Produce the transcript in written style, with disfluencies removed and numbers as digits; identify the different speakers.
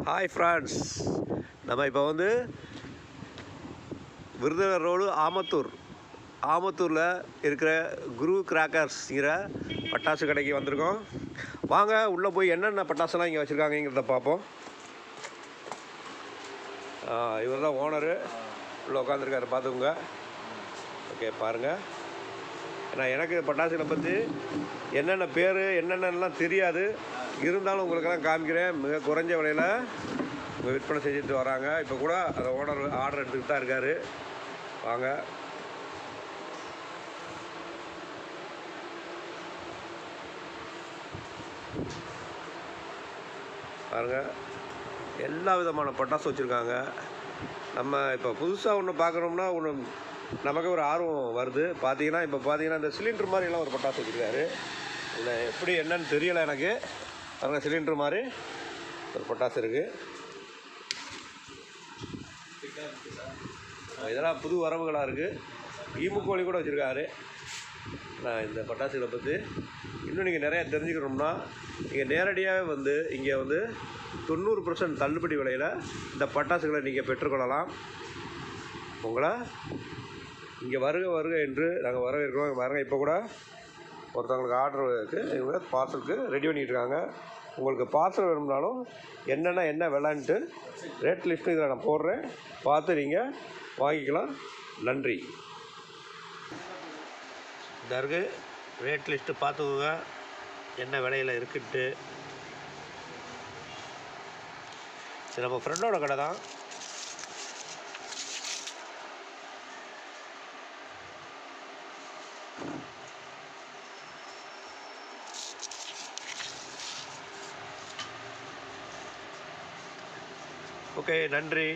Speaker 1: Hi friends, நம்ம இப்போ வந்து விருதுநகர் ரோடு ஆமத்தூரில் இருக்கிற குரு கிராக்கர்ஸ்ங்கிற பட்டாசு கடைக்கு வந்திருக்கோம். வாங்க உள்ளே போய் என்னென்ன பட்டாசுலாம் இங்கே வச்சுருக்காங்கிறத பார்ப்போம். இவர் தான் ஓனரு, உள்ளே உட்காந்துருக்காரு, பார்த்துக்குங்க. ஓகே, பாருங்கள். ஏன்னா எனக்கு பட்டாசுகளை பற்றி என்னென்ன பேர் என்னென்னலாம் தெரியாது, இருந்தாலும் உங்களுக்கெல்லாம் காமிக்கிறேன். மிக குறைஞ்ச விலையில் உங்கள் விற்பனை செஞ்சுட்டு வராங்க. இப்போ கூட அதை ஓனர் ஆர்டர் எடுத்துக்கிட்டு தான் இருக்கார். வாங்க. பாருங்கள், எல்லா விதமான பட்டாசு வச்சுருக்காங்க. நம்ம இப்போ புதுசாக ஒன்று பார்க்குறோம்னா ஒன்று நமக்கு ஒரு ஆர்வம் வருது. பார்த்தீங்கன்னா இப்போ பார்த்தீங்கன்னா இந்த சிலிண்டர் மாதிரிலாம் ஒரு பட்டாசு வச்சுருக்காரு. இதில் எப்படி என்னன்னு தெரியலை எனக்கு. பாருங்கள், சிலிண்டர் மாதிரி ஒரு பட்டாசு இருக்குது. இதெல்லாம் புது வரவுகளாக இருக்குது. ஈமுக்கோழி கூட வச்சுருக்காரு. நான் இந்த பட்டாசுகளை பற்றி இன்னும் நீங்கள் நிறையா தெரிஞ்சுக்கணும்னா நீங்கள் நேரடியாகவே வந்து இங்கே வந்து 90% தள்ளுபடி விலையில் இந்த பட்டாசுகளை நீங்கள் பெற்றுக்கொள்ளலாம். உங்களை இங்கே வருக என்று நாங்கள் வரவேற்கிறோம். பாருங்கள், இப்போ கூட ஒருத்தவங்களுக்கு ஆர்டர் இருக்குது, இவங்க பார்சலுக்கு ரெடி பண்ணிகிட்டு இருக்காங்க. உங்களுக்கு பார்சல் வேணும்னாலும் என்ன விலைன்ட்டு ரேட் லிஸ்ட்டு இதில் நான் போடுறேன், பார்த்து நீங்கள் வாங்கிக்கலாம். நன்றி. இந்த இருக்குது ரேட் லிஸ்ட்டு, பார்த்துக்கோங்க என்ன விலையில் இருக்குன்ட்டு. சரி, நம்ம ஃப்ரெண்டோட கடை தான். ஓகே, நன்றி.